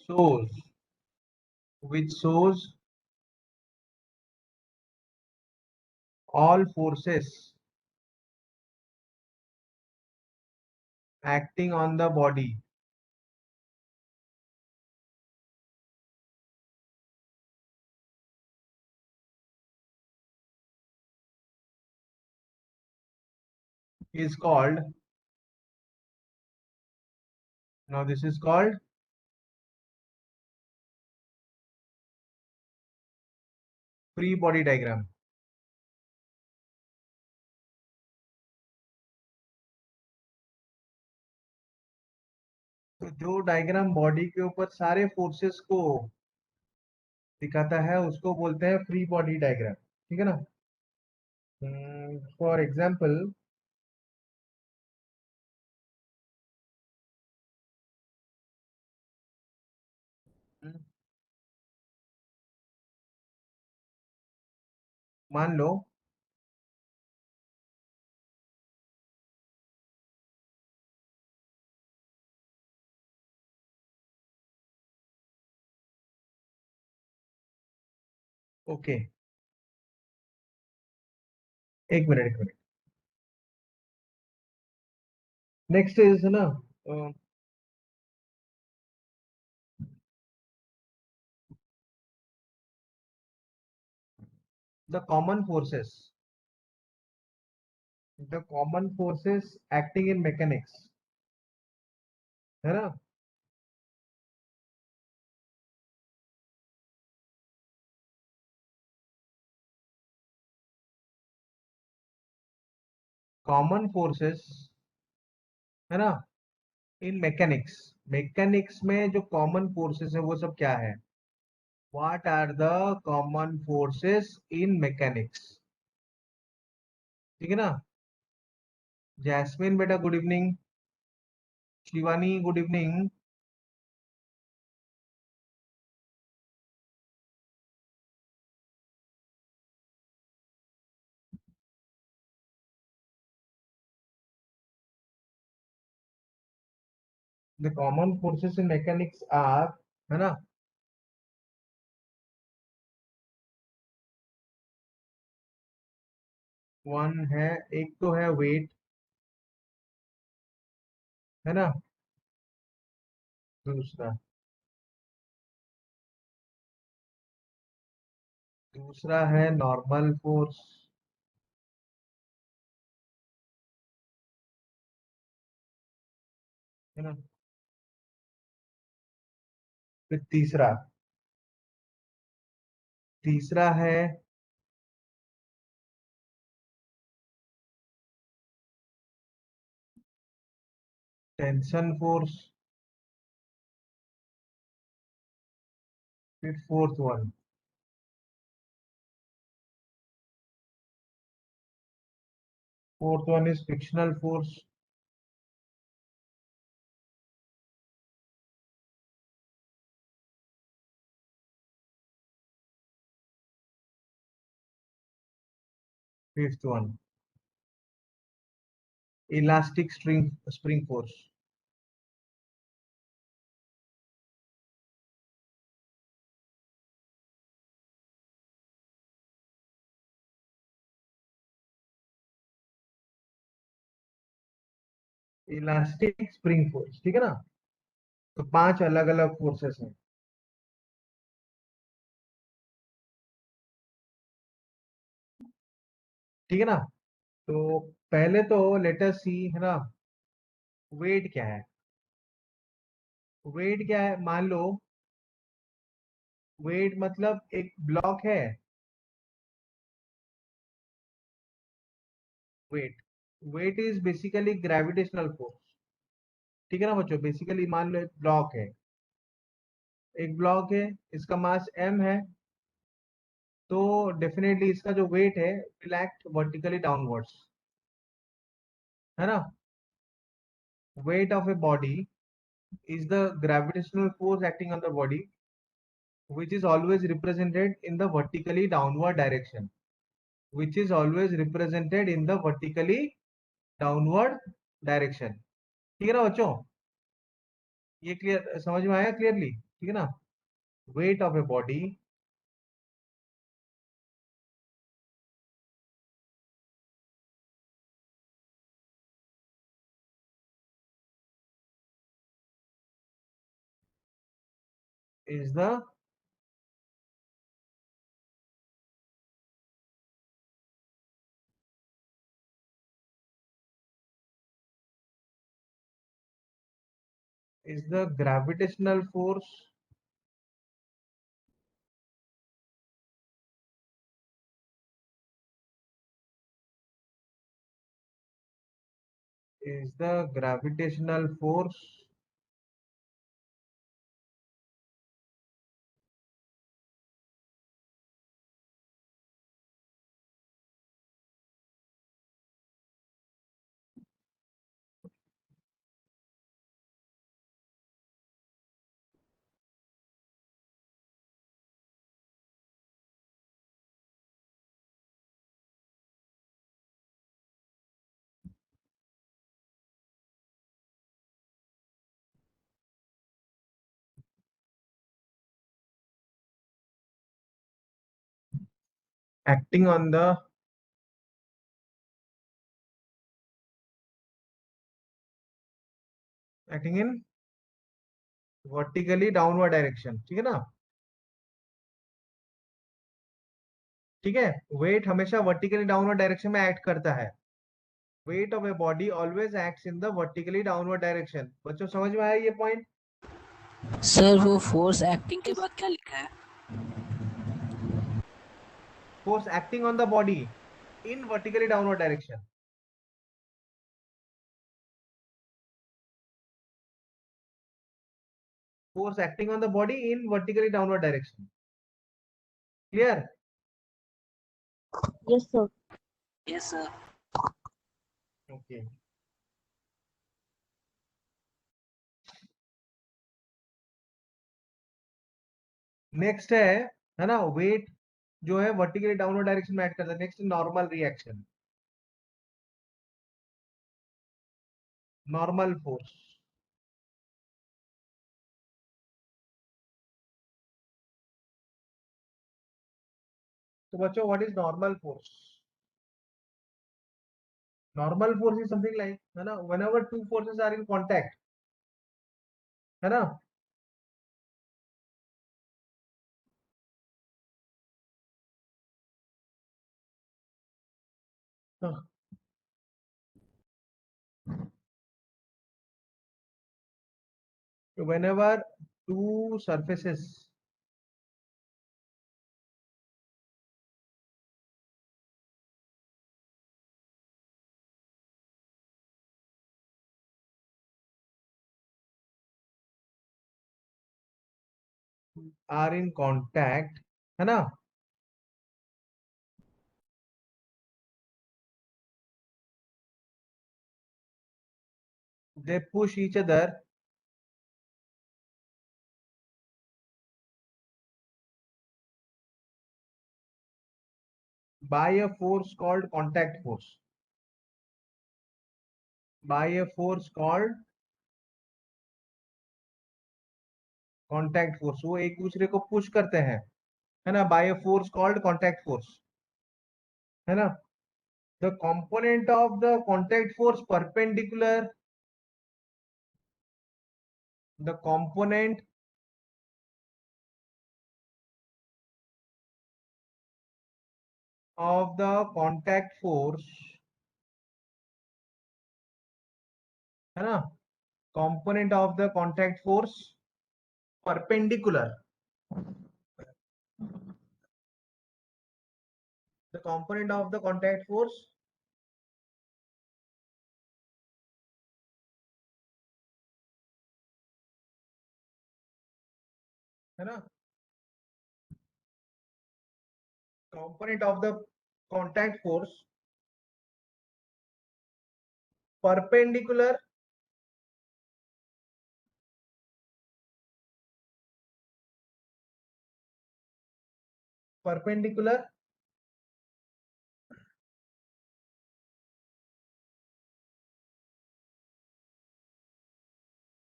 shows which shows all forces acting on the body is called, now this is called free body diagram. तो जो diagram body के ऊपर सारे forces को दिखाता है उसको बोलते हैं फ्री बॉडी डायग्राम, ठीक है ना। फॉर एग्जाम्पल, मान लो ओके, एक मिनट एक मिनट, नेक्स्ट इज ना the common forces acting in mechanics, है ना। कॉमन फोर्सेस, है ना, इन मैकेनिक्स, मैकेनिक्स में जो कॉमन फोर्सेस है वो सब क्या है, what are the common forces in mechanics, ठीक है ना। जैस्मिन बेटा good evening, Shivani good evening. The common forces in mechanics are, है ना, वन है, एक तो है वेट, है ना, दूसरा दूसरा है नॉर्मल फोर्स, है ना, फिर तीसरा तीसरा है टेंशन फोर्स, फिर fourth one is frictional force, fifth one elastic spring force. Elastic spring force, ठीक है ना। तो पांच अलग अलग फोर्सेस हैं, ठीक है ना। तो पहले तो लेट अस सी, है ना, वेट क्या है। वेट क्या है, मान लो वेट मतलब एक ब्लॉक है, weight weight is basically gravitational force, ठीक है ना बच्चों। बेसिकली मान लो एक ब्लॉक है, एक ब्लॉक है, इसका मास m है, तो डेफिनेटली इसका जो वेट है विल एक्ट वर्टिकली डाउनवर्ड्स, है ना। Weight of a body is the gravitational force acting on the body which is always represented in the vertically downward direction, which is always represented in the vertically downward direction, ठीक है ना बच्चों। ये clear समझ में आया clearly. ठीक है ना, weight of a body is the gravitational force is the gravitational force acting on the acting in vertically downward direction, ठीक है ना। ठीक है, वेट हमेशा वर्टिकली डाउनवर्ड डायरेक्शन में एक्ट करता है। Weight of a body always acts in the vertically downward direction. बच्चों समझ में आया ये पॉइंट? सर वो फोर्स एक्टिंग के बाद क्या लिखा है? Force acting on the body in vertically downward direction. Force acting on the body in vertically downward direction. Clear? Yes, sir. Yes sir. Okay, next है ना, वेट जो है वर्टिकली डाउनवर्ड डायरेक्शन में एक्ट करता है। Next normal reaction, normal force. तो बच्चों what is normal force? Normal force is something like, है ना, whenever two forces are in contact, है ना, whenever two surfaces are in contact, है ना, they push each other by a force called contact force, by a force called contact force। वो एक दूसरे को पुश करते हैं, है ना, by a force called contact force, है ना। the component of the contact force perpendicular, the component of the contact force, है ना, component of the contact force perpendicular, the component of the contact force, है ना, component of the contact force perpendicular perpendicular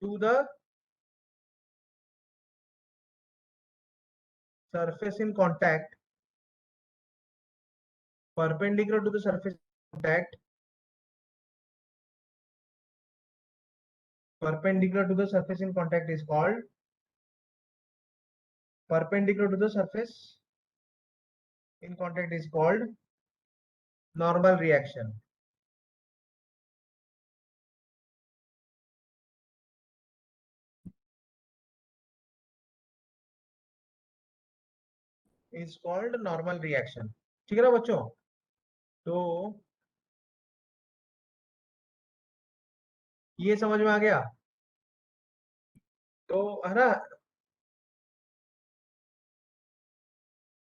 to the surface in contact perpendicular to the surface contact perpendicular to the surface in contact is called perpendicular to the surface in contact is called normal reaction. Is called normal reaction. ठीक है ना बच्चों? तो ये समझ में आ गया? तो है ना,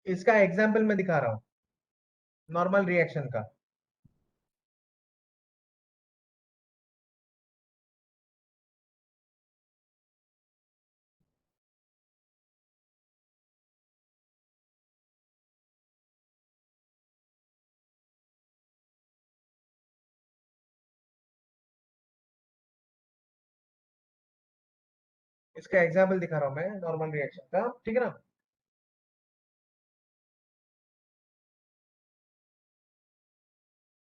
इसका एग्जाम्पल मैं दिखा रहा हूं नॉर्मल रिएक्शन का. इसका एग्जाम्पल दिखा रहा हूं मैं नॉर्मल रिएक्शन का. ठीक है ना?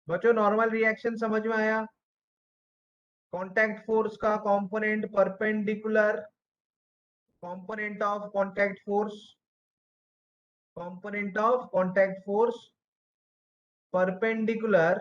बच्चों नॉर्मल रिएक्शन समझ में आया? कांटेक्ट फोर्स का component perpendicular component of contact force perpendicular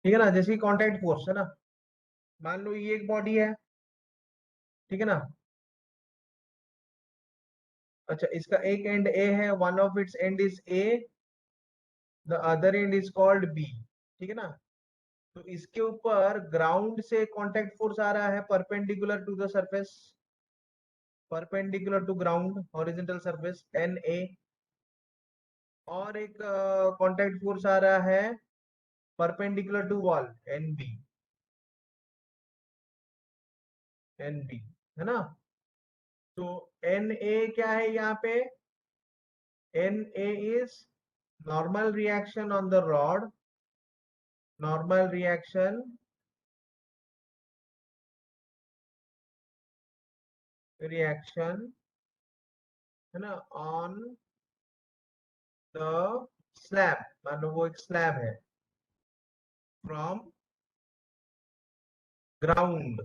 ठीक है ना? जैसे कांटेक्ट फोर्स है ना, मान लो ये एक बॉडी है. ठीक है ना? अच्छा, इसका एक एंड ए है, one of its end is A, the other end is called B. ठीक है ना? तो इसके ऊपर ग्राउंड से कांटेक्ट फोर्स आ रहा है perpendicular to the surface, perpendicular to ground horizontal surface N A. और एक कांटेक्ट फोर्स आ रहा है perpendicular to wall N B, N B. है ना? तो एन ए क्या है यहाँ पे? N A is normal reaction on the rod, normal reaction है ना, on the slab. मान लो वो एक स्लैब है from ground.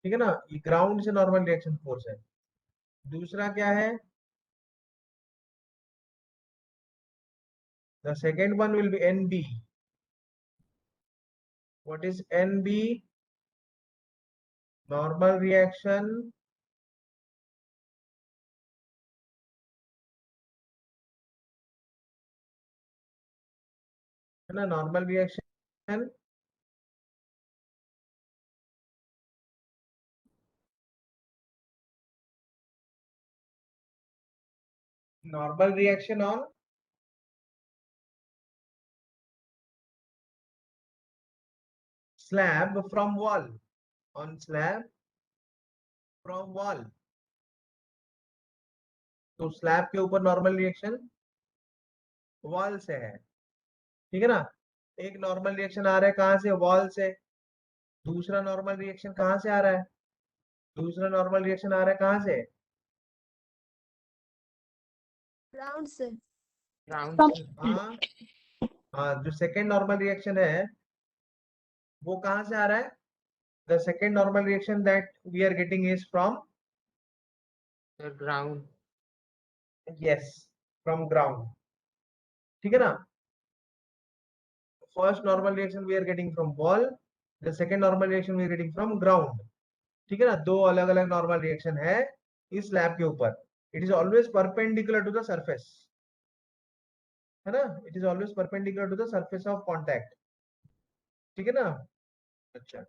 ठीक है ना? ये ग्राउंड से नॉर्मल रिएक्शन फोर्स है. दूसरा क्या है? The second one will be NB. What is NB? Normal reaction है ना, normal reaction normal reaction on slab from wall, on slab from wall. तो स्लैब के ऊपर नॉर्मल रिएक्शन वॉल से है. ठीक है ना? एक नॉर्मल रिएक्शन आ रहा है कहां से? वॉल से. दूसरा नॉर्मल रिएक्शन कहां से आ रहा है? दूसरा नॉर्मल रिएक्शन आ रहा है कहां से? ग्राउंड से. ग्राउंड From से हाँ हाँ, जो सेकेंड नॉर्मल रिएक्शन है वो कहाँ से आ रहा है? The second normal reaction that we are getting is from, ground. Yes, from ground. ठीक है ना? First normal reaction we are getting from wall, the second normal reaction we are getting from ground. ठीक है ना? दो अलग अलग normal reaction है इस स्लैब के ऊपर। It is always perpendicular to the surface, है ना? It is always perpendicular to the surface of contact. ठीक है ना? अच्छा,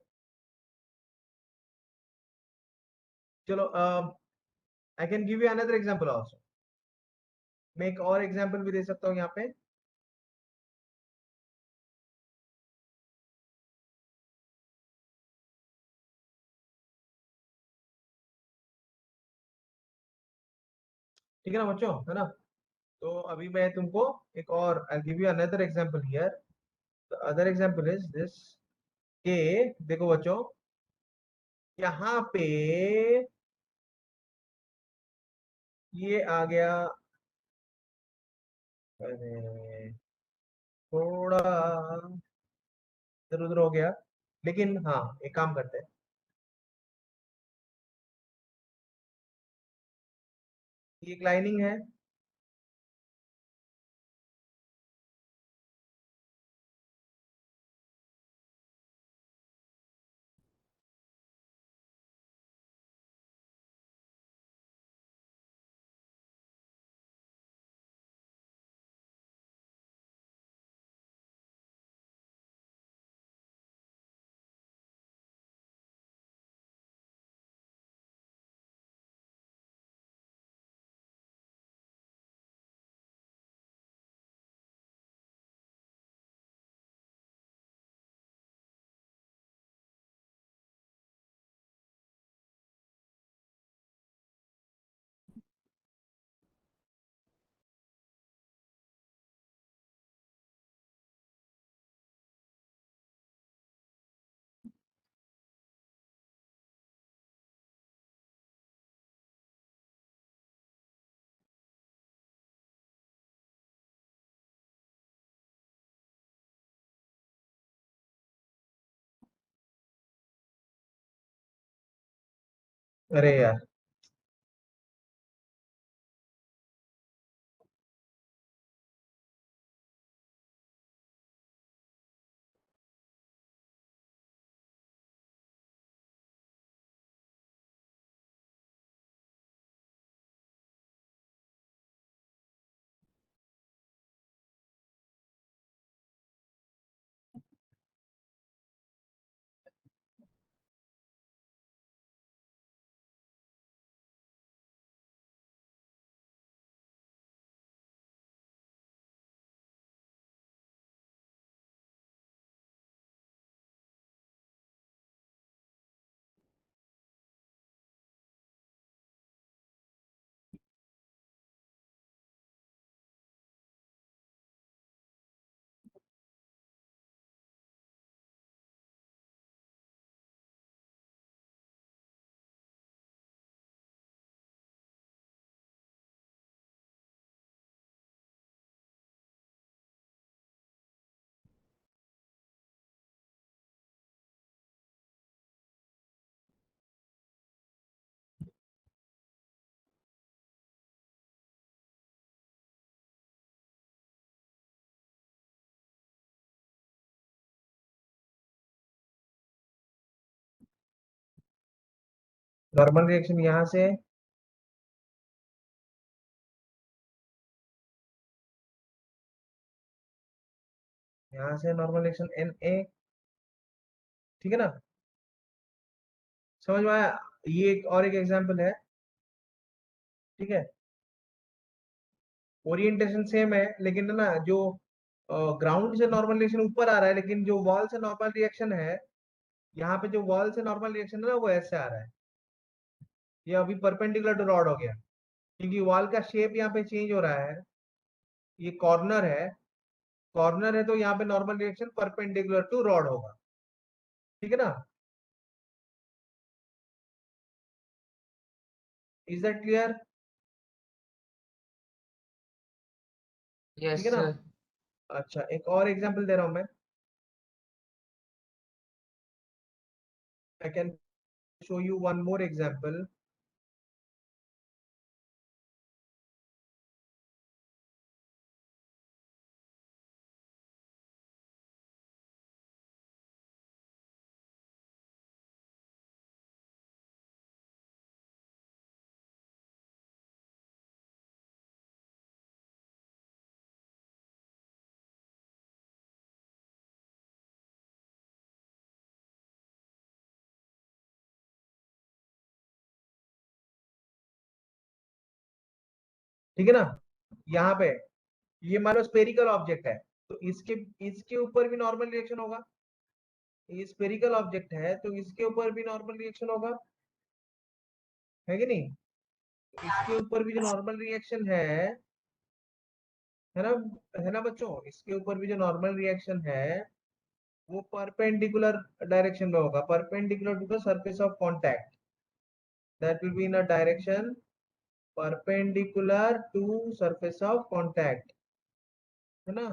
चलो, I can give you another example also. मैं एक और एग्जांपल भी दे सकता हूँ यहाँ पे। ठीक है ना बच्चों, है ना? तो अभी मैं तुमको एक और, I give you another example here. The other example is this, के देखो बच्चों, यहाँ पे ये आ गया। अरे, थोड़ा इधर उधर हो गया, लेकिन हाँ, एक काम करते हैं। ये एक लाइनिंग है, अरे यार, नॉर्मल रिएक्शन यहाँ से, यहाँ से नॉर्मल रिएक्शन एन ए। ठीक है ना? समझ में आया? ये एक और एक एग्जांपल है। ठीक है, ओरिएंटेशन सेम है, लेकिन है ना, जो ग्राउंड से नॉर्मल रिएक्शन ऊपर आ रहा है, लेकिन जो वॉल से नॉर्मल रिएक्शन है, यहाँ पे जो वॉल से नॉर्मल रिएक्शन है ना, वो ऐसे आ रहा है। ये अभी परपेंडिकुलर टू रॉड हो गया, क्योंकि वॉल का शेप यहाँ पे चेंज हो रहा है। ये कॉर्नर है, कॉर्नर है, तो यहाँ पे normal reaction perpendicular to rod होगा। ठीक है ना? Is that clear? ठीक यस है ना। सर। अच्छा, एक और एग्जांपल दे रहा हूं मैं। I can show you one more example. ठीक है ना। यहाँ पे ये मान लो स्पेरिकल ऑब्जेक्ट है, तो इसके इसके ऊपर भी नॉर्मल रिएक्शन होगा। ये स्पेरिकल ऑब्जेक्ट है तो इसके ऊपर भी नॉर्मल रिएक्शन होगा, है कि नहीं। इसके ऊपर भी जो नॉर्मल रिएक्शन है ना, है ना बच्चों, इसके ऊपर भी जो नॉर्मल रिएक्शन है वो परपेंडिकुलर डायरेक्शन में होगा, perpendicular to the surface of contact. That will be in a direction perpendicular to surface of contact, है ना।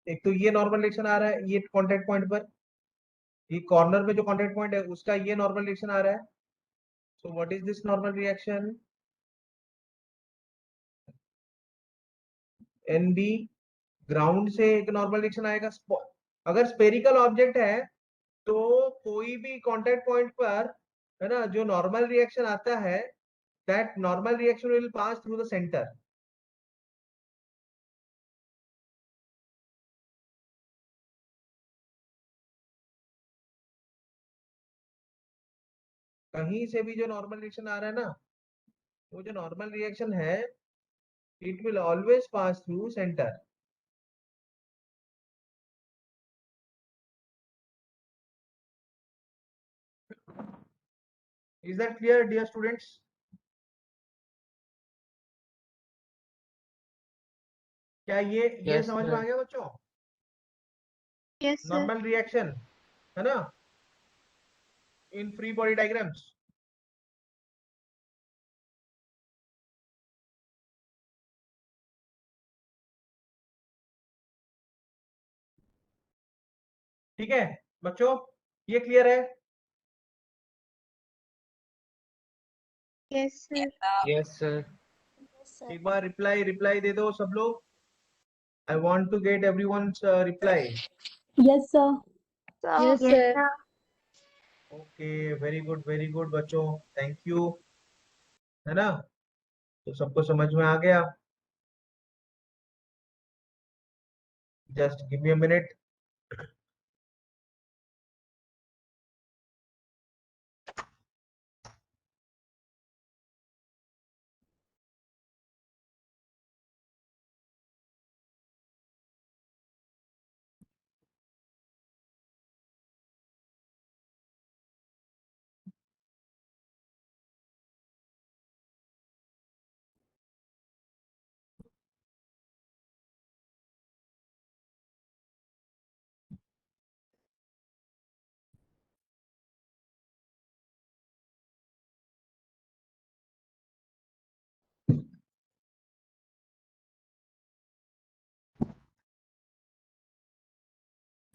एक तो ये नॉर्मल रिएक्शन आ रहा है ये कांटेक्ट पॉइंट पर, ये कॉर्नर पे जो कांटेक्ट पॉइंट है उसका ये नॉर्मल रिएक्शन आ रहा है। So what is this normal reaction? N B, ground से एक नॉर्मल रिएक्शन आएगा। अगर स्पेरिकल ऑब्जेक्ट है तो कोई भी कांटेक्ट पॉइंट पर, है ना, जो नॉर्मल रिएक्शन आता है that normal reaction will pass through the centre. कहीं से भी जो नॉर्मल रिएक्शन आ रहा है ना, वो जो नॉर्मल रिएक्शन है it will always pass through centre. Is that clear dear students? क्या ये यस समझ में आ सर। गया बच्चों? Yes, sir. नॉर्मल रिएक्शन, है ना, इन फ्री बॉडी डायग्राम्स। ठीक है बच्चों, ये क्लियर है? Yes, sir. Yes sir. एक बार रिप्लाई रिप्लाई दे दो सब लोग। I want to get everyone's reply. Yes, sir. Yes, sir. Okay, very good बच्चों, थैंक यू, है ना। तो सबको समझ में आ गया? Just give me a minute.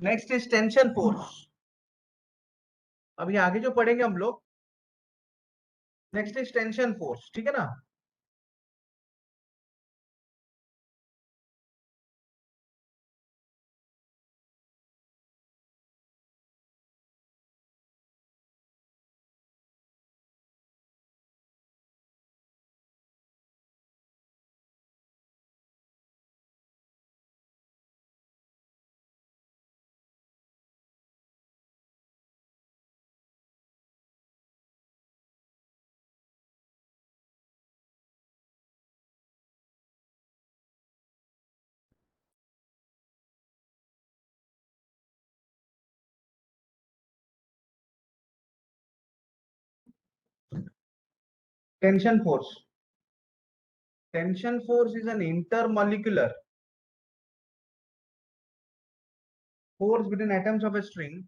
Next is tension force. अभी आगे जो पढ़ेंगे हम लोग, नेक्स्ट इज टेंशन फोर्स, ठीक है ना। Tension force, tension force is an intermolecular force between atoms of a string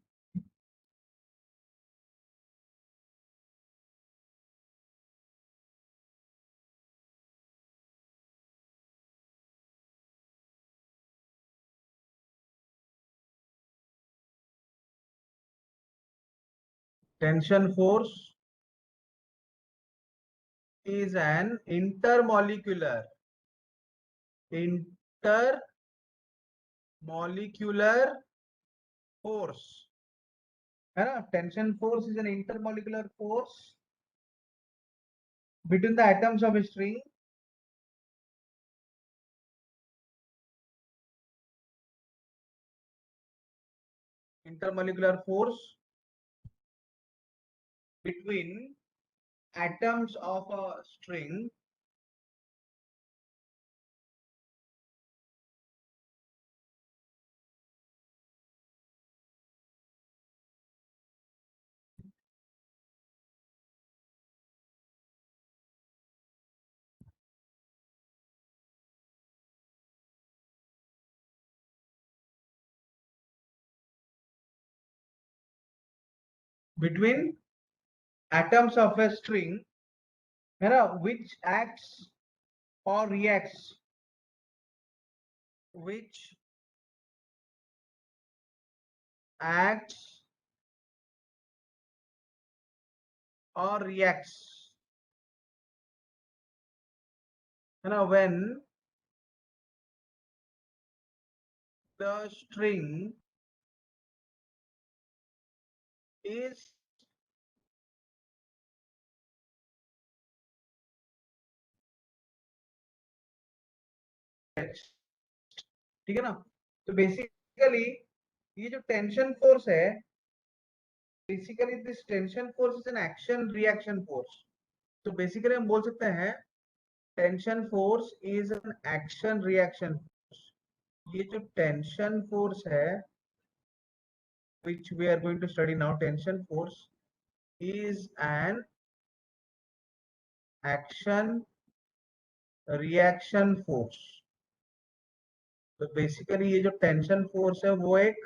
tension force is an intermolecular force, है ना. Tension force is an intermolecular force between the atoms of a string intermolecular force between atoms of a string between atoms of a string, है ना, which acts or reacts, which acts or reacts, है ना, when the string is ठीक है ना. तो basically ये जो टेंशन फोर्स है, basically this tension force is an action reaction force. तो बेसिकली हम बोल सकते हैं tension force is an action reaction force. ये जो टेंशन फोर्स है which we are going to study now, tension force is an action reaction force. तो basically ये जो टेंशन फोर्स है वो एक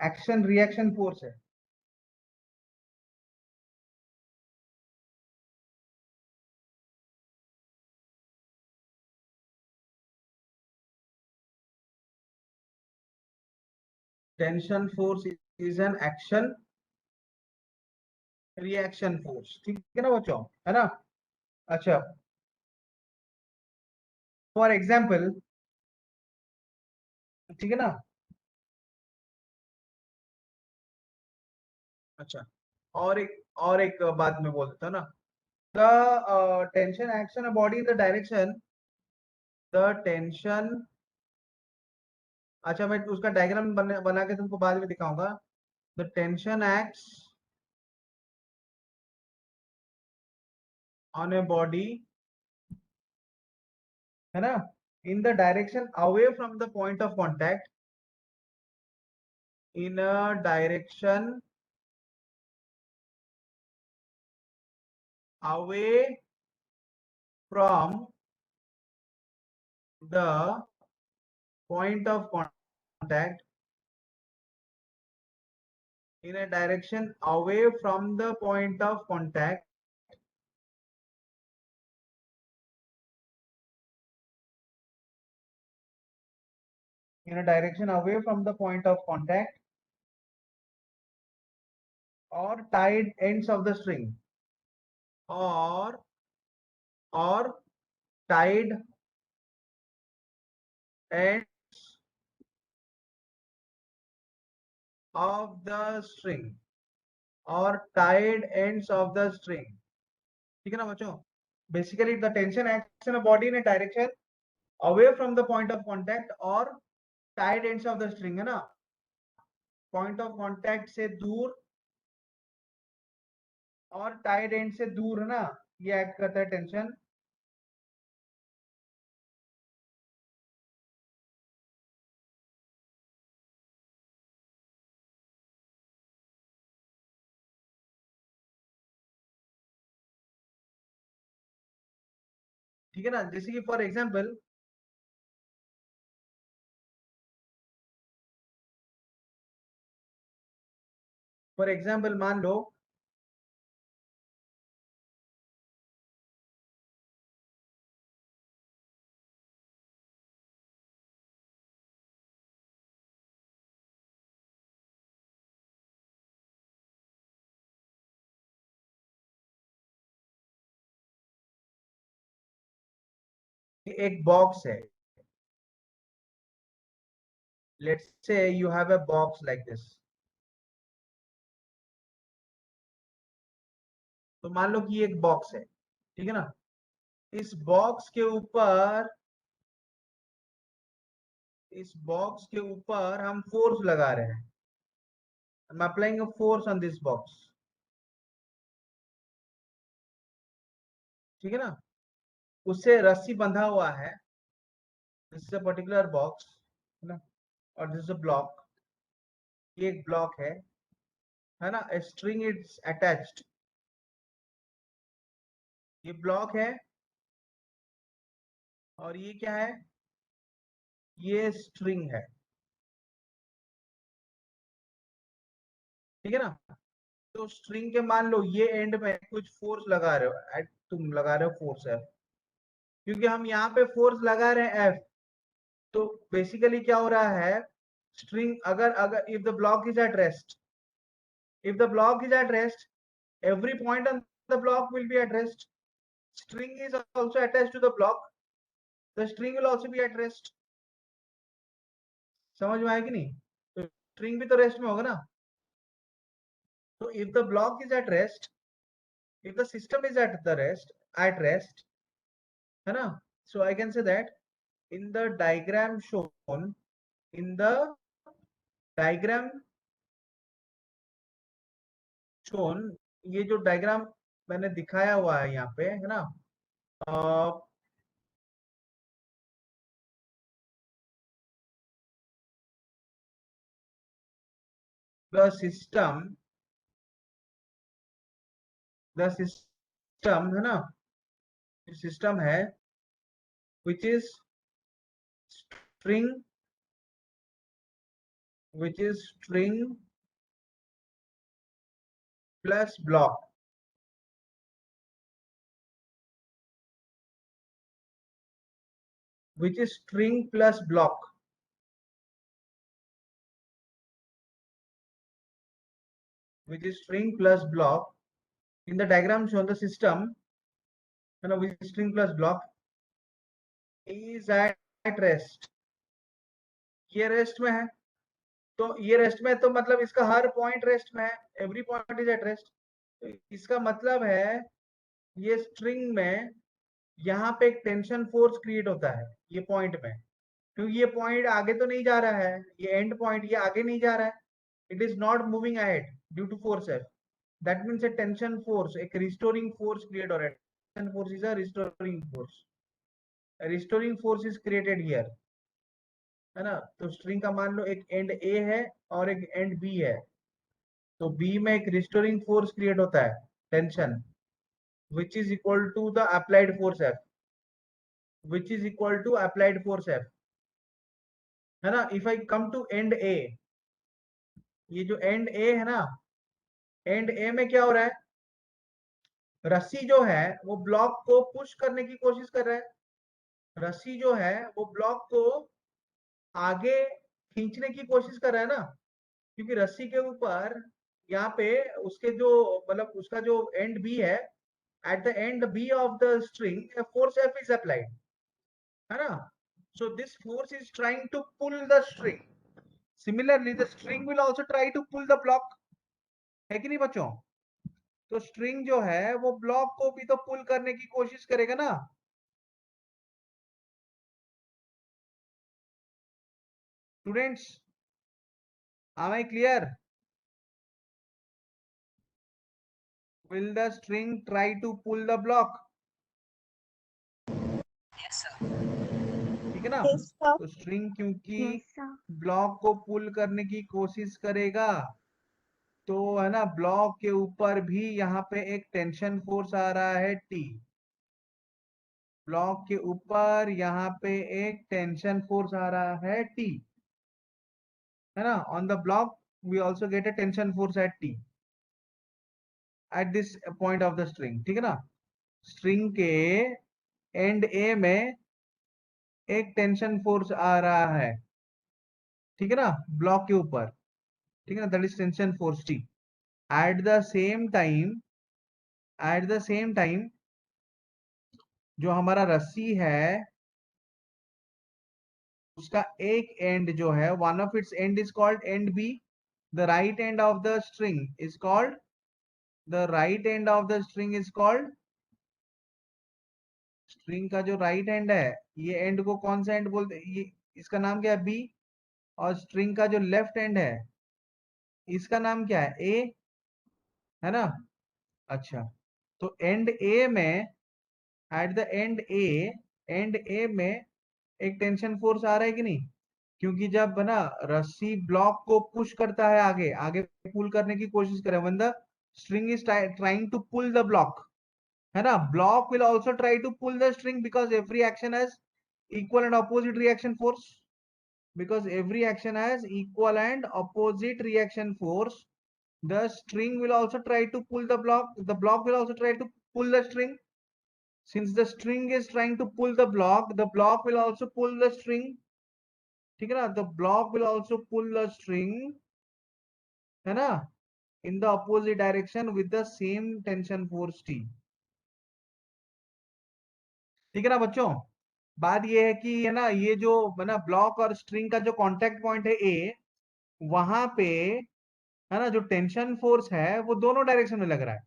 एक्शन रिएक्शन फोर्स है. Tension force is an action reaction force. ठीक है ना बच्चों, है ना. अच्छा, फॉर एग्जाम्पल, ठीक है ना. अच्छा, और एक बात मैं बोल देता हूँ ना. The tension action a body in the direction, the tension, अच्छा मैं उसका डायग्राम बना के तुमको बाद में दिखाऊंगा. The tension acts on a body, है ना, in the direction away from the point of contact, in a direction away from the point of contact, in a direction away from the point of contact, in a direction away from the point of contact or tied ends of the string, or tied ends of the string, or tied ends of the string. ठीक है ना बच्चों. Basically the tension acts in a body in a direction away from the point of contact और tied ends of the string, है ना. Point of contact से दूर और टाइड एंड से दूर, है ना, ये एक्ट करता है टेंशन. ठीक है ना. जैसे कि फॉर एग्जाम्पल फॉर एग्जाम्पल मान लो एक बॉक्स है, लेट्स से you have a box like this. तो मान लो कि एक बॉक्स है, ठीक है ना। इस बॉक्स के ऊपर हम फोर्स लगा रहे हैं। I'm applying a force on this box, ठीक है ना। उससे रस्सी बंधा हुआ है, this is a particular box, है ना, और दिस इज अ ब्लॉक। ये एक ब्लॉक है ना। a string is attached, ये ब्लॉक है, और ये क्या है, ये स्ट्रिंग है, ठीक है ना। तो स्ट्रिंग के मान लो ये एंड में कुछ फोर्स लगा रहे हो, तुम लगा रहे हो फोर्स है, क्योंकि हम यहाँ पे फोर्स लगा रहे हैं एफ। तो बेसिकली क्या हो रहा है, स्ट्रिंग अगर अगर if the block is at rest, if the block is at rest, every point on the block will be at rest. String is also attached to the block, the string will also be at rest. समझ में आया कि नहीं। तो string भी तो rest में होगा ना। तो if the block is at rest, if the system is at rest, है ना, so I can say that in the diagram shown, in the diagram shown, ये जो डायग्राम मैंने दिखाया हुआ है यहाँ पे, है ना, the system है ना, सिस्टम है which is string plus block, which is string plus block, which is string plus block. In the diagram shown, the system, you know, with string plus block is at rest. ये rest में है, तो ये rest में है, तो मतलब इसका हर पॉइंट रेस्ट में है, every point is at rest. तो इसका मतलब है ये स्ट्रिंग में यहाँ पे एक टेंशन फोर्स क्रिएट होता है ये पॉइंट में, क्योंकि ये पॉइंट आगे तो नहीं जा रहा है, ये एंड पॉइंट ये आगे नहीं जा रहा है, it is not moving ahead due to force F. That means a tension force, एक रिस्टोरिंग फोर्स क्रिएट हो रहा है। Tension force is a restoring force, restoring force is created here, है ना। तो स्ट्रिंग का मान लो एक एंड ए है और एक एंड बी है, तो बी में एक रिस्टोरिंग फोर्स क्रिएट होता है, tension, which is equal to the applied force F, which is equal to applied force F, है ना। if I come to end A, ये जो एंड ए है ना, एंड ए में क्या हो रहा है, रस्सी जो है वो ब्लॉक को पुश करने की कोशिश कर रहा है, रस्सी जो है वो ब्लॉक को आगे खींचने की कोशिश कर रहा है ना, क्योंकि रस्सी के ऊपर यहाँ पे उसके जो मतलब उसका जो एंड बी है, at the end B of the string a force F is applied, है ना। so this force is trying to pull the string, similarly the string will also try to pull the block, है कि नहीं बच्चों। तो string जो है वो ब्लॉक को भी तो पुल करने की कोशिश करेगा ना। Students, am I clear? will the string try to pull the block? Yes, sir. ठीक है ना। Yes, sir. तो स्ट्रिंग क्योंकि Yes, sir. ब्लॉक को पुल करने की कोशिश करेगा, तो है ना ब्लॉक के ऊपर भी यहाँ पे एक टेंशन फोर्स आ रहा है टी, ब्लॉक के ऊपर यहाँ पे एक टेंशन फोर्स आ रहा है टी, है ना। On the block we also get a tension force at T. At this point of the string, ठीक है ना। स्ट्रिंग के एंड ए में एक टेंशन फोर्स आ रहा है, ठीक है ना, ब्लॉक के ऊपर, ठीक है ना, that is tension force T. At the same time, at the same time जो हमारा रस्सी है उसका एक एंड जो है, one of its end is called end B, the right end of the string is called, the right end of the string is called, string का जो राइट एंड है, ये एंड को कौन सा एंड बोलते हैं, ये इसका नाम क्या है, बी। और स्ट्रिंग का जो लेफ्ट एंड है इसका नाम क्या है, ए, है ना। अच्छा, तो एंड ए में, at the end A, end A में एक टेंशन फोर्स आ रहा है कि नहीं, क्योंकि जब ना रस्सी ब्लॉक को पुश करता है आगे, आगे पुल करने की कोशिश करे, when the string is trying to pull the block, है ना, block will also try to pull the string because every action has equal and opposite reaction force, because every action has equal and opposite reaction force, the string will also try to pull the block will also try to pull the string. Since the string is trying to pull the block will also pull the string, ठीक है ना, the block will also pull the string, है ना, in the opposite direction with the same tension force T, ठीक है ना बच्चों। बात ये है कि, है ना, ये जो है ना ब्लॉक और स्ट्रिंग का जो कांटेक्ट पॉइंट है ए, वहां पे, है ना, जो टेंशन फोर्स है वो दोनों डायरेक्शन में लग रहा है।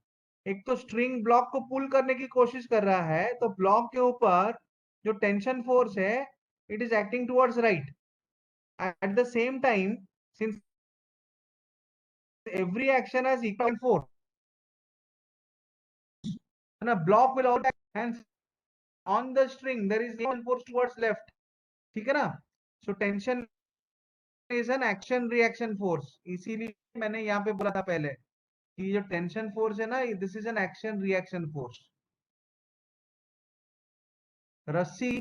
एक तो स्ट्रिंग ब्लॉक को पुल करने की कोशिश कर रहा है, तो ब्लॉक के ऊपर जो टेंशन फोर्स है it is acting towards right. At the same time, since every action has equal force, है ना, block will out and on the string there is tension force towards left, ठीक है ना। So tension is an action reaction force, इसीलिए मैंने यहाँ पे बोला था पहले कि जो टेंशन फोर्स है ना, this is an action reaction force. रस्सी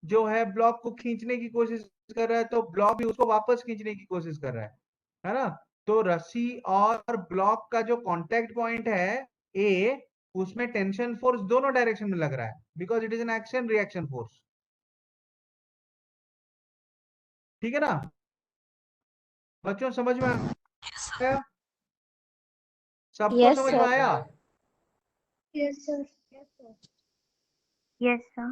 जो है ब्लॉक को खींचने की कोशिश कर रहा है, तो ब्लॉक भी उसको वापस खींचने की कोशिश कर रहा है ना। तो रस्सी और ब्लॉक का जो कांटेक्ट पॉइंट है ए, उसमें टेंशन फोर्स दोनों डायरेक्शन में लग रहा है because it is an action reaction force, ठीक है ना बच्चों, समझ में आया, सबको Yes, समझ में sir. आया। Yes, sir. Yes, sir.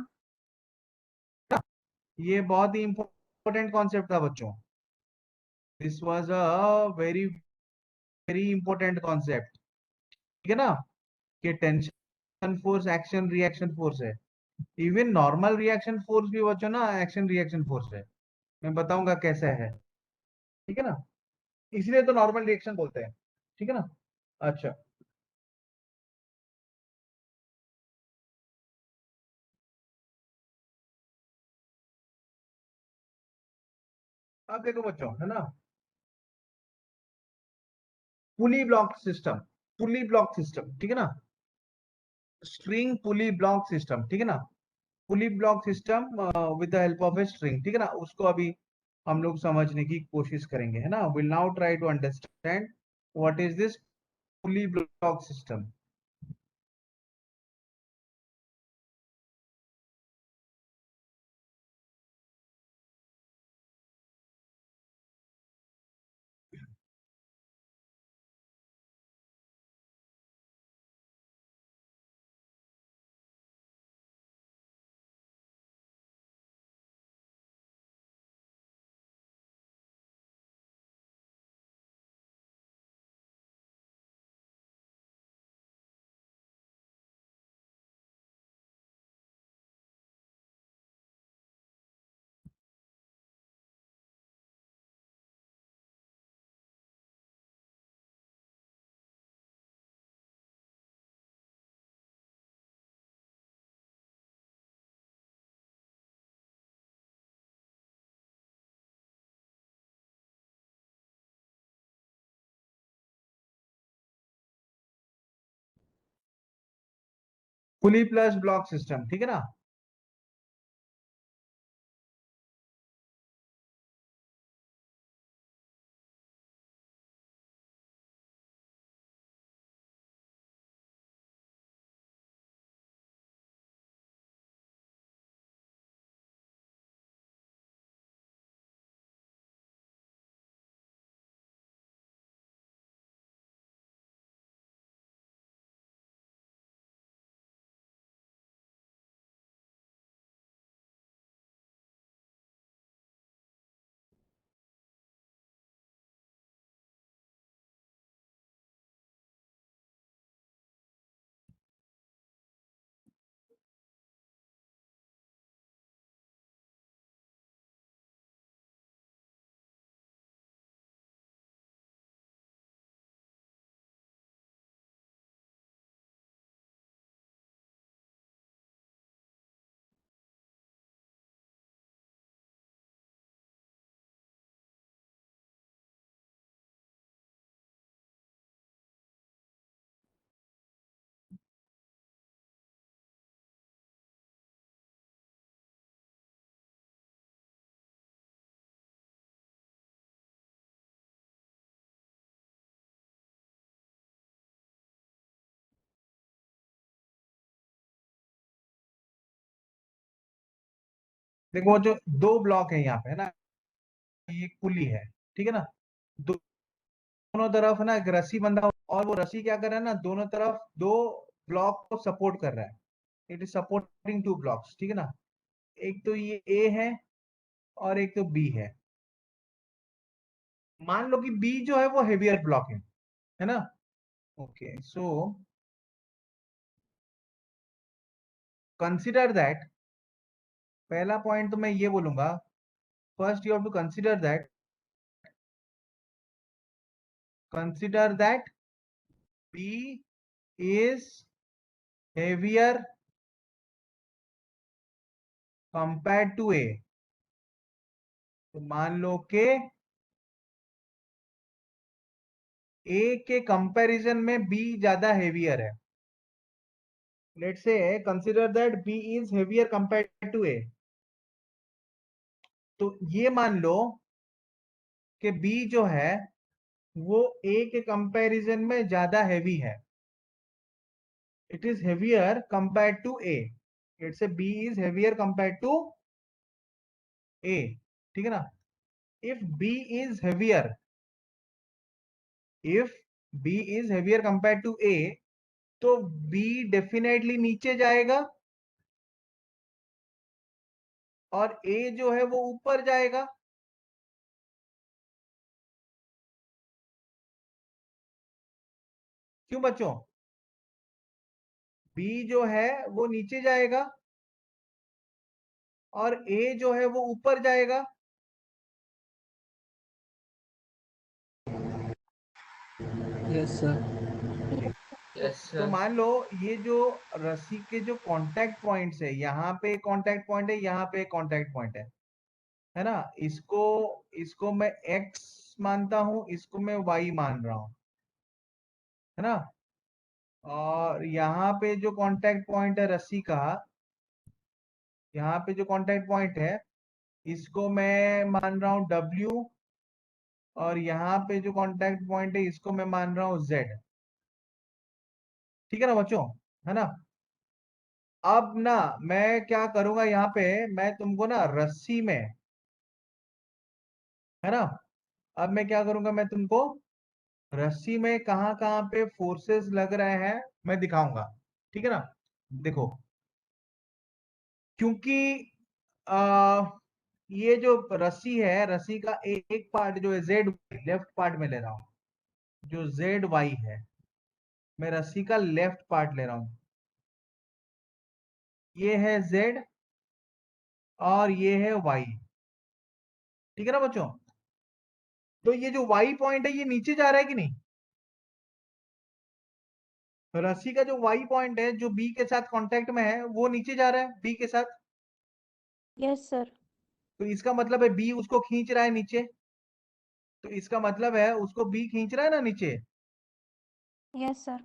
ये बहुत ही इंपॉर्टेंट कॉन्सेप्ट था बच्चों, this was a very very important concept, ठीक है ना, कि tension force action reaction force है। इवन नॉर्मल रिएक्शन फोर्स भी बच्चों ना एक्शन रिएक्शन फोर्स है, मैं बताऊंगा कैसे है, ठीक है ना, इसलिए तो नॉर्मल रिएक्शन बोलते हैं, ठीक है ना। अच्छा, अब देखो बच्चों, है ना, पुली ब्लॉक सिस्टम, पुली ब्लॉक सिस्टम, ठीक है ना, स्ट्रिंग पुली ब्लॉक सिस्टम, ठीक है ना, pulley block system with the help of a string, ठीक है ना, उसको अभी हम लोग समझने की कोशिश करेंगे, है ना, will now try to understand what is this pulley block system. Pulley plus block system, ठीक है ना, देखो जो दो ब्लॉक है यहाँ पे है ना, ये पुली है, ठीक है ना, दोनों तरफ ना एक रस्सी बंधा हुआ, और वो रस्सी क्या कर रहा है ना, दोनों तरफ दो ब्लॉक को सपोर्ट कर रहा है। It is supporting two blocks, ठीक है ना। एक तो ये ए है और एक तो बी है। मान लो कि बी जो है वो हेवियर ब्लॉक है ना। ओके, सो कंसिडर दैट, पहला पॉइंट तो मैं ये बोलूंगा, first you have to consider that B is heavier compare to A. तो मान लो कि ए के कंपैरिजन में बी ज्यादा हेवियर है। Let's say consider that B is heavier compare to A. तो ये मान लो कि बी जो है वो ए के कंपैरिजन में ज्यादा हेवी है। It is heavier compare to A. Let's say B is heavier compare to A, ठीक है ना। If B is heavier, if B is heavier compare to A, तो बी डेफिनेटली नीचे जाएगा और ए जो है वो ऊपर जाएगा। क्यों बच्चों? बी जो है वो नीचे जाएगा और ए जो है वो ऊपर जाएगा। Yes sir. यस तो सर। मान लो ये जो रस्सी के जो कांटेक्ट पॉइंट्स है, यहाँ पे कांटेक्ट पॉइंट है, यहाँ पे कांटेक्ट पॉइंट है ना। इसको इसको मैं एक्स मानता हूं, इसको मैं वाई मान रहा हूं, है ना। और यहाँ पे जो कांटेक्ट पॉइंट है रस्सी का, यहाँ पे जो कांटेक्ट पॉइंट है इसको मैं मान रहा हूँ डब्ल्यू, और यहाँ पे जो कांटेक्ट पॉइंट है इसको मैं मान रहा हूँ जेड। ठीक है ना बच्चों, है ना। अब ना मैं क्या करूंगा, यहाँ पे मैं तुमको ना रस्सी में, है ना, अब मैं क्या करूंगा, मैं तुमको रस्सी में कहाँ कहाँ पे फोर्सेस लग रहे हैं मैं दिखाऊंगा, ठीक है ना। देखो, क्योंकि आ, ये जो रस्सी है, रस्सी का एक पार्ट जो है जेड, लेफ्ट पार्ट में ले रहा हूं, जो जेड वाई है, मैं रस्सी का लेफ्ट पार्ट ले रहा हूं। ये है जेड और ये है वाई, ठीक है ना बच्चों। तो ये जो वाई पॉइंट है ये नीचे जा रहा है कि नहीं? रस्सी का जो वाई पॉइंट है जो बी के साथ कांटेक्ट में है वो नीचे जा रहा है बी के साथ। Yes sir. तो इसका मतलब है बी उसको खींच रहा है नीचे। तो इसका मतलब है उसको बी खींच रहा है ना नीचे। Yes sir.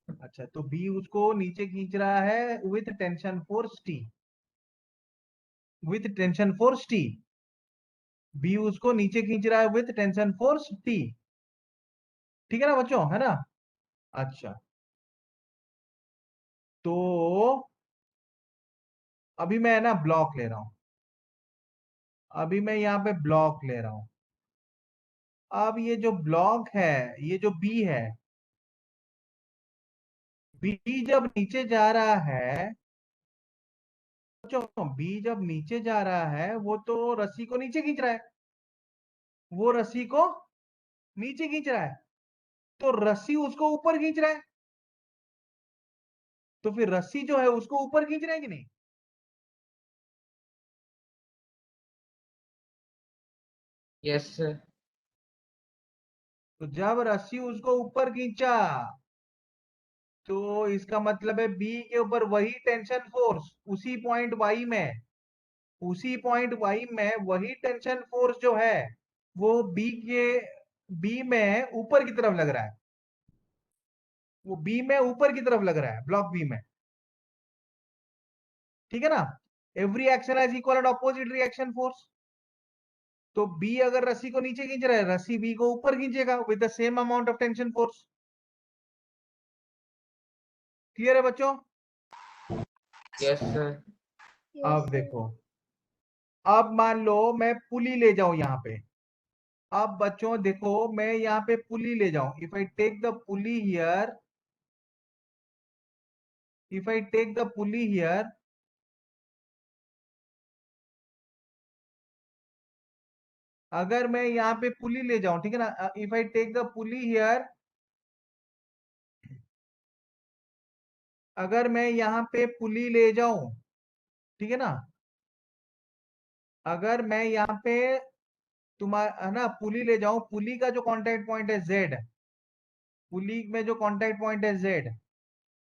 अच्छा, तो बी उसको नीचे खींच रहा है with tension force T, with tension force T. B उसको नीचे खींच रहा है विथ टेंशन फोर्स टी। ठीक है ना बच्चों, है ना। अच्छा, तो अभी मैं ना ब्लॉक ले रहा हूं, अभी मैं यहाँ पे ब्लॉक ले रहा हूं। अब ये जो ब्लॉक है, ये जो बी है, बी जब नीचे जा रहा है, बच्चों बी जब नीचे जा रहा है वो तो रस्सी को नीचे खींच रहा है, वो रस्सी को नीचे खींच रहा है, तो रस्सी उसको ऊपर खींच रहा है। तो फिर रस्सी जो है उसको ऊपर खींच रहा है कि नहीं? Yes sir. तो जब रस्सी उसको ऊपर खींचा, तो इसका मतलब है बी के ऊपर वही टेंशन फोर्स उसी पॉइंट वाई में, उसी पॉइंट वाई में वही टेंशन फोर्स जो है वो बी में ऊपर की तरफ लग रहा है, वो बी में ऊपर की तरफ लग रहा है, ब्लॉक बी में। ठीक है ना। Every action has equal and opposite reaction force. तो बी अगर रस्सी को नीचे खींच रहा है, रस्सी बी को ऊपर खींचेगा with the same amount of tension force. Clear है बच्चों? Yes sir. अब यस सर। देखो, अब मान लो मैं पुली ले जाऊं यहाँ पे। अब बच्चों देखो, मैं यहाँ पे पुली ले जाऊं, if I take the pulley here, if I take the pulley here, अगर मैं यहाँ पे पुली ले जाऊं, ठीक है ना, if I take the pulley here, अगर मैं यहाँ पे पुली ले जाऊं, ठीक है ना, अगर मैं यहाँ पे तुम्हारा है ना पुली ले जाऊं, पुली का जो कांटेक्ट पॉइंट है जेड, पुली में जो कांटेक्ट पॉइंट है जेड,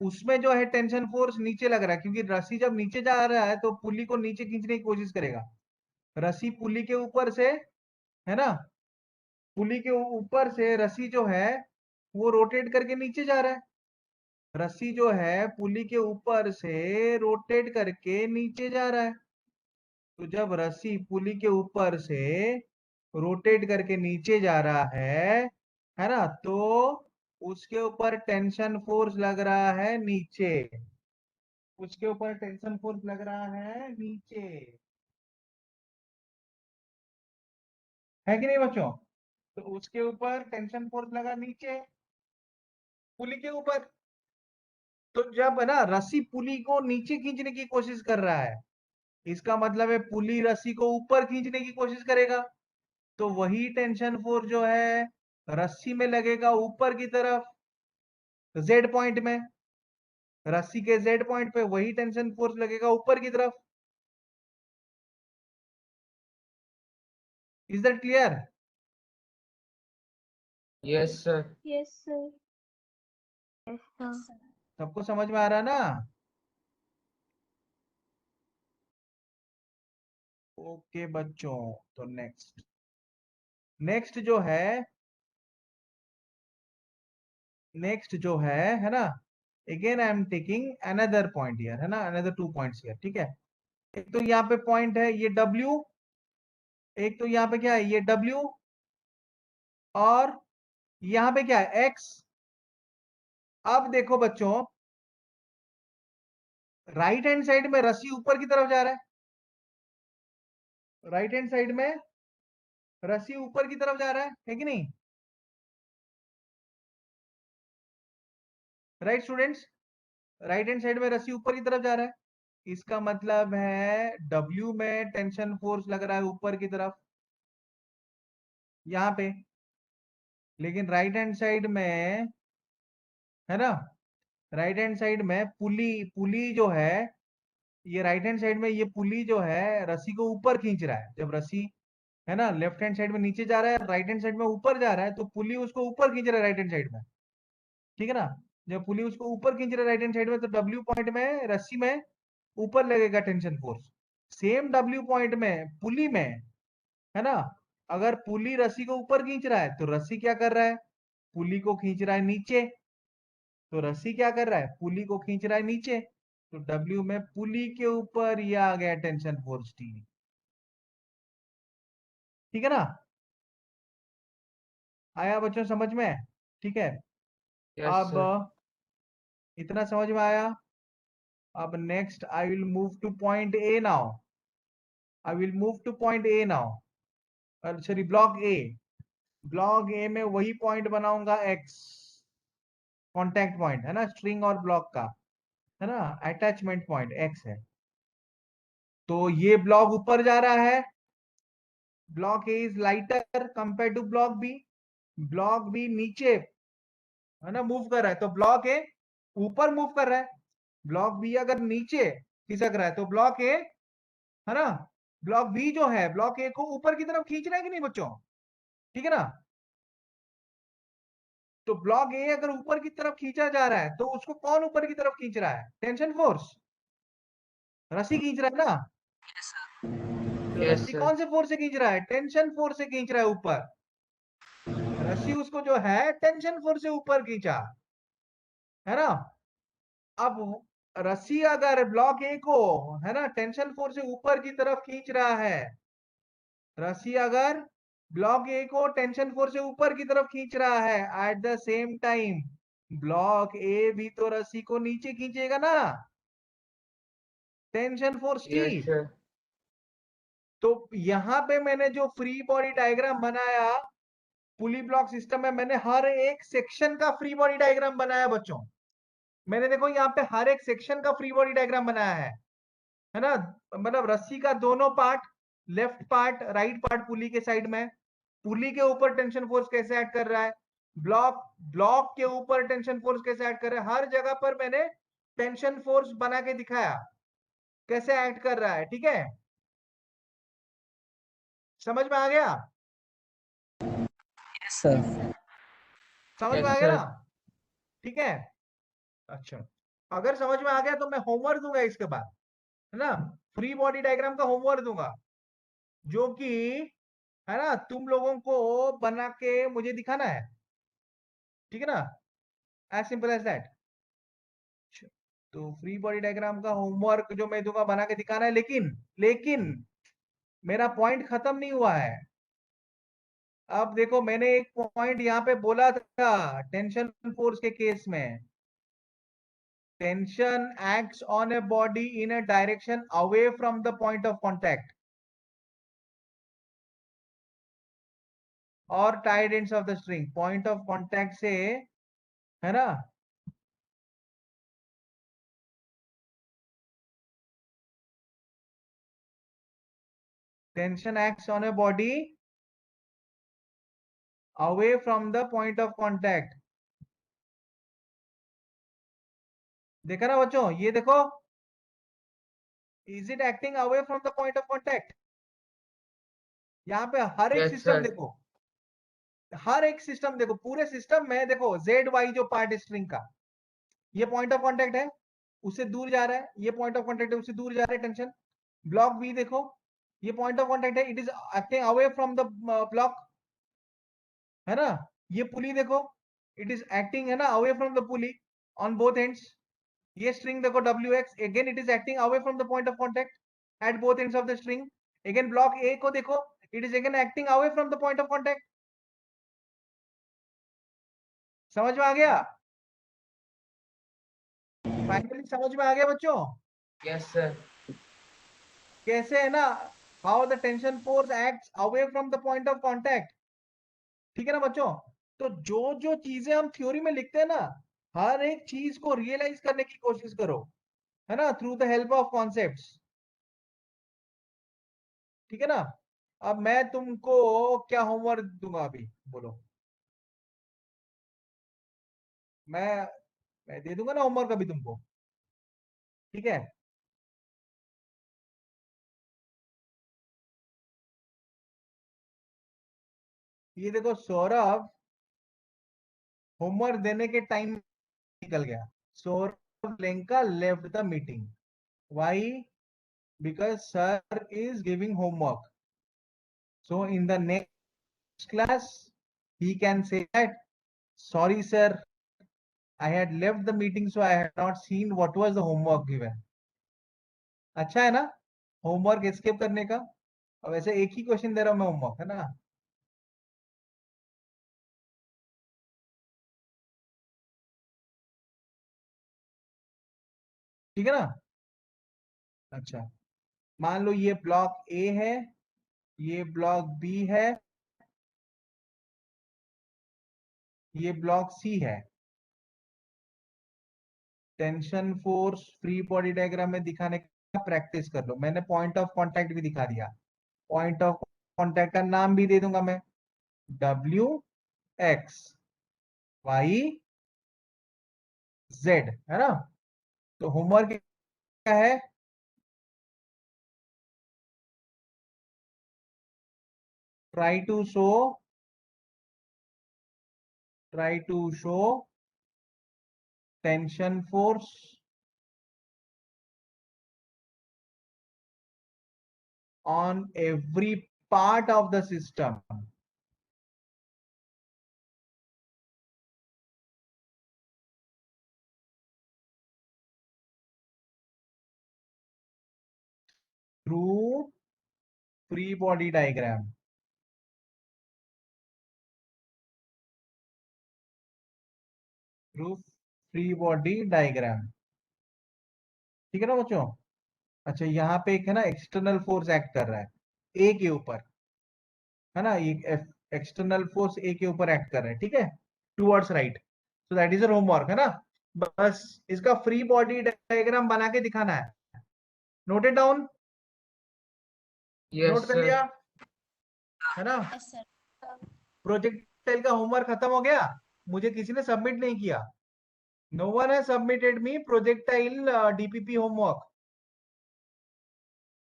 उसमें जो है टेंशन फोर्स नीचे लग रहा है, क्योंकि रस्सी जब नीचे जा रहा है तो पुली को नीचे खींचने की कोशिश करेगा। रस्सी पुली के ऊपर से, है ना, पुली के ऊपर से रस्सी जो है वो रोटेट करके नीचे जा रहा है। रस्सी जो है पुली के ऊपर से रोटेट करके नीचे जा रहा है। तो जब रस्सी पुली के ऊपर से रोटेट करके नीचे जा रहा है ना, तो उसके ऊपर टेंशन फोर्स लग रहा है नीचे, उसके ऊपर टेंशन फोर्स लग रहा है नीचे, है कि नहीं बच्चों? तो उसके ऊपर टेंशन फोर्स लगा नीचे, पुली के ऊपर। तो जब है ना रस्सी पुली को नीचे खींचने की कोशिश कर रहा है, इसका मतलब है पुली रस्सी को ऊपर खींचने की कोशिश करेगा, तो वही टेंशन फोर्स जो है रस्सी में लगेगा ऊपर की तरफ, जेड पॉइंट में, रस्सी के जेड पॉइंट पे वही टेंशन फोर्स लगेगा ऊपर की तरफ। Is that clear? yes sir, Yes, sir. Yes, sir. सबको समझ में आ रहा है ना? ओके बच्चों, तो नेक्स्ट, नेक्स्ट जो है, नेक्स्ट जो है ना, again I am taking another point here, है ना, अनदर 2 पॉइंट्स हियर, ठीक है। एक तो यहाँ पे पॉइंट है ये W, एक तो यहाँ पे क्या है ये W, और यहाँ पे क्या है X। अब देखो बच्चों, राइट हैंड साइड में रस्सी ऊपर की तरफ जा रहा है, राइट हैंड साइड में रस्सी ऊपर की तरफ जा रहा है कि नहीं? Right students, right hand side में रस्सी ऊपर की तरफ जा रहा है, इसका मतलब है W में टेंशन फोर्स लग रहा है ऊपर की तरफ यहाँ पे। लेकिन राइट हैंड साइड में, है ना, राइट हैंड साइड में पुली, पुली जो है, ये राइट हैंड साइड में ये पुली जो है रस्सी को ऊपर खींच रहा है। जब रस्सी है ना लेफ्ट हैंड साइड में नीचे जा रहा है, राइट हैंड साइड में ऊपर जा रहा है, तो पुली उसको ऊपर खींच रहा है राइट हैंड साइड में, ठीक है ना। जब पुली उसको ऊपर खींच रहा है राइट हैंड साइड में, तो W पॉइंट में रस्सी में ऊपर लगेगा tension force. Same W point में पुली में, है ना, अगर पुली रस्सी को ऊपर खींच रहा है तो रस्सी क्या कर रहा है, पुली को खींच रहा है नीचे। तो रस्सी क्या कर रहा है, पुली को खींच रहा है नीचे, तो W में पुली के ऊपर ये आ गया टेंशन फोर्स T, ठीक है ना। आया बच्चों समझ में? ठीक है। yes अब sir, इतना समझ में आया। अब next I will move two point A now, I will move two point A now, sorry block A, block ए में वही पॉइंट बनाऊंगा एक्स, कॉन्टैक्ट पॉइंट है ना स्ट्रिंग और ब्लॉक का, है ना, अटैचमेंट पॉइंट एक्स है। तो ये ब्लॉक ऊपर जा रहा है, block A is lighter compare to block B, block B नीचे है ना मूव कर रहा है, तो ब्लॉक ए ऊपर मूव कर रहा है, ब्लॉक बी अगर नीचे खिसक रहा है तो ब्लॉक ए, है ना, ब्लॉक बी जो है ब्लॉक ए को ऊपर की तरफ खींच रहा है कि नहीं बच्चों, ठीक है ना। तो ब्लॉक ए अगर ऊपर की तरफ खींचा जा रहा है तो उसको कौन ऊपर की तरफ खींच रहा है, टेंशन फोर्स, रस्सी खींच रहा है ना। तो yes रस्सी sir, कौन से फोर्स से खींच रहा है, टेंशन फोर्स से खींच रहा है ऊपर, रस्सी उसको जो है टेंशन फोर्स से ऊपर खींचा, है ना। अब रस्सी अगर ब्लॉक ए को, है ना, टेंशन फोर्स से ऊपर की तरफ खींच रहा है, रस्सी अगर ब्लॉक ए को टेंशन फोर्स से ऊपर की तरफ खींच रहा है, eight the same time block ए भी तो रस्सी को नीचे खींचेगा ना, tension force T, yes sir, तो यहां पे मैंने जो फ्री बॉडी डायग्राम बनाया पुली ब्लॉक सिस्टम में, मैंने हर एक सेक्शन का फ्री बॉडी डायग्राम बनाया बच्चों। मैंने देखो यहाँ पे हर एक सेक्शन का फ्री बॉडी डायग्राम बनाया है ना। मतलब रस्सी का दोनों part, left part right part pulley के साइड में, पुली के ऊपर टेंशन फोर्स कैसे ऐड कर रहा है, ब्लॉक ब्लॉक के ऊपर टेंशन फोर्स कैसे ऐड कर रहा है, हर जगह पर मैंने टेंशन फोर्स बना के दिखाया कैसे ऐड कर रहा है। ठीक है, समझ में आ गया? Yes, sir. समझ में आ यस गया सर। ना? ठीक है, अच्छा। अगर समझ में आ गया तो मैं होमवर्क दूंगा इसके बाद, है ना। फ्री बॉडी डायग्राम का होमवर्क दूंगा, जो कि है ना तुम लोगों को बना के मुझे दिखाना है। ठीक है ना, एज सिंपल एज दैट। तो फ्री बॉडी डायग्राम का होमवर्क जो मैं दूंगा बना के दिखाना है, लेकिन लेकिन मेरा पॉइंट खत्म नहीं हुआ है। अब देखो मैंने एक पॉइंट यहाँ पे बोला था टेंशन फोर्स के केस में, tension acts on a body in a direction away from the point of contact और tied ends of the string, point of contact से, है ना। tension acts on a body away from the point of contact। देखा ना बच्चों, ये देखो, is it acting away from the point of contact? यहाँ पे हर एक यस सिस्टम सर। देखो, हर एक सिस्टम देखो, पूरे सिस्टम में देखो जेड वाई जो पार्ट स्ट्रिंग का, ये पॉइंट ऑफ कांटेक्ट है, उससे दूर जा रहा है, ये पॉइंट ऑफ कांटेक्ट है, उससे दूर जा रहा है टेंशन। ब्लॉक बी देखो, ये पॉइंट ऑफ कांटेक्ट है, it is acting away from the block, है ना। ये पुली देखो, इट इज एक्टिंग, है ना, away from the pulley on both ends. ये स्ट्रिंग देखो W x, again it is acting away from the point of contact at both ends of the string. Again block ए को देखो, it is again acting away from the point of contact. समझ में आ गया? Finally समझ में आ गया बच्चों? Yes sir. कैसे, है ना, how the tension force acts away from the point of contact. ठीक है ना बच्चों? तो जो जो चीजें हम थ्योरी में लिखते हैं ना, हर एक चीज को रियलाइज करने की कोशिश करो, है ना, through the help of concepts. ठीक है ना। अब मैं तुमको क्या होमवर्क दूंगा अभी, बोलो। मैं मैं दे दूंगा ना होमवर्क अभी तुमको। ठीक है, ये देखो सौरभ होमवर्क देने के टाइम निकल गया। Saurabh Lenka left the meeting. Why? Because sir is giving homework. So in the next class he can say that, sorry sir, I had left the meeting so I had not seen what was the homework given। अच्छा है ना, homework escape करने का। अब वैसे एक ही question दे रहा हूं मैं होमवर्क, है ना। ठीक है ना। अच्छा, मान लो ये ब्लॉक ए है, ये ब्लॉक बी है, ये ब्लॉक सी है। Tension force free body diagram में दिखाने का प्रैक्टिस कर लो। मैंने पॉइंट ऑफ कांटेक्ट भी दिखा दिया, पॉइंट ऑफ कांटेक्ट का नाम भी दे दूंगा मैं, डब्ल्यू एक्स वाई जेड, है ना। तो होमवर्क क्या है? try to show try to show tension force on every part of the system through free body diagram, through free body diagram। ठीक है ना बच्चों? अच्छा, यहाँ पे एक है ना एक्सटर्नल फोर्स एक्ट कर रहा है, ए के ऊपर, है ना, ये एक्सटर्नल फोर्स ए के ऊपर एक्ट कर रहे हैं, ठीक है, towards right. So that is a homework, है ना। बस इसका फ्री बॉडी डायग्राम बना के दिखाना है। नोटेड डाउन, Yes, नोट कर sir. लिया, है ना। प्रोजेक्टाइल का होमवर्क खत्म हो गया, मुझे किसी ने सबमिट नहीं किया। No one has submitted me projectile DPP homework.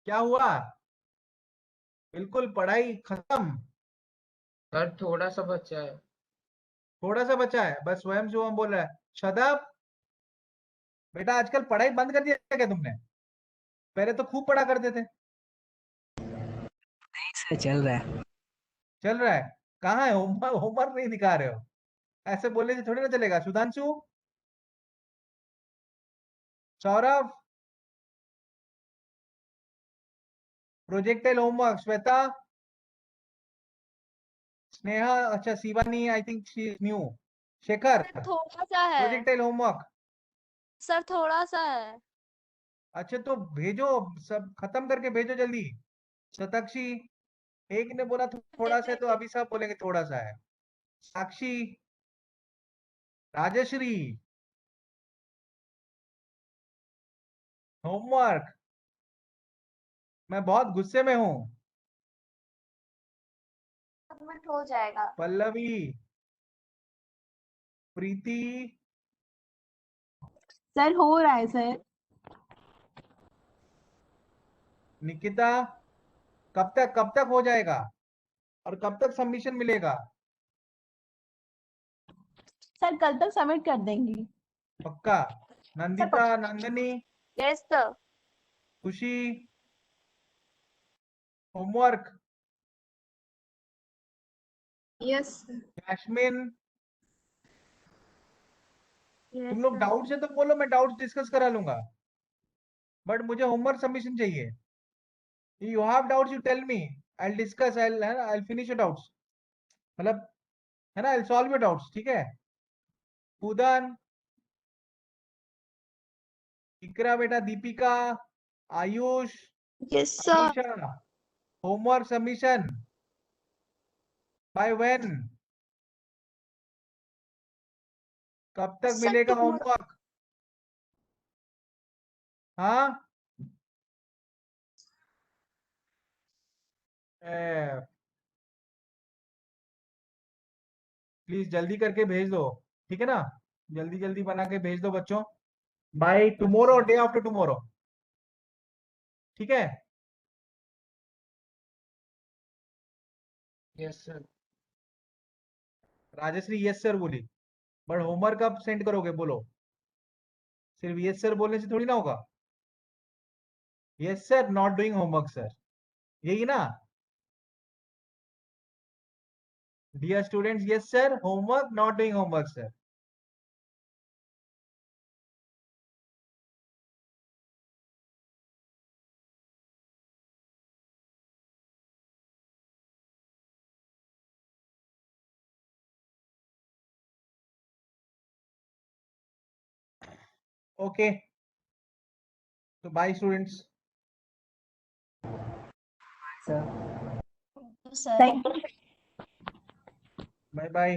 क्या हुआ? बिल्कुल पढ़ाई खत्म, सर थोड़ा सा बचा है। थोड़ा सा बचा है, बस स्वयं जो हम बोल रहा है। शदाब, बेटा आजकल पढ़ाई बंद कर दिया क्या तुमने? पहले तो खूब पढ़ा करते थे। नहीं सर, चल रहा है। चल रहा है? कहाँ है होमवर्क? होमवर्क नहीं दिखा रहे हो, ऐसे बोलने से थोड़ी ना चलेगा। Sudhanshu, Saurabh, projectile homework. श्वेता, स्नेहा, अच्छा Shivani, I think she is new. Shekhar, sir थोड़ा सा है, प्रोजेक्टाइल होमवर्क। सर थोड़ा सा है। अच्छा तो भेजो, सब खत्म करके भेजो जल्दी। शतक्षी, एक ने बोला थोड़ा सा है, तो अभी सब बोलेंगे थोड़ा सा है। साक्षी, राजश्री, होमवर्क। मैं बहुत गुस्से में हूं। सबमिट हो जाएगा। पल्लवी, प्रीति, सर हो रहा है सर। निकिता, कब तक हो जाएगा और कब तक सबमिशन मिलेगा? सर कल तक सबमिट कर देंगी। पक्का? Nandita, Nandini, yes sir. खुशी, होमवर्क। यस जैस्मिन, यस तुम लोग सर। डाउट्स है तो बोलो, मैं डाउट्स डिस्कस करा लूंगा, बट मुझे होमवर्क सबमिशन चाहिए। You have doubts, you tell me, I discuss, I finish your doubts, मतलब, है ना, आई सॉल्व योर डाउट्स, ठीक है। उदन, इकरा बेटा, Deepika, Ayush, yes sir. Anisha, homework submission by when? कब तक सर मिलेगा tomorrow- होमवर्क? हाँ, प्लीज जल्दी करके भेज दो, ठीक है ना, जल्दी जल्दी बना के भेज दो बच्चों, बाय टुमारो और डे आफ्टर टुमारो, ठीक है। Yes, sir. Rajshree yes sir बोली, बट होमवर्क कब सेंड करोगे बोलो? सिर्फ यस सर बोलने से थोड़ी ना होगा। Yes sir, not doing homework sir, यही ना? Dear students, yes sir, homework, not doing homework sir. Okay, तो bye students, sir thank you. Bye bye.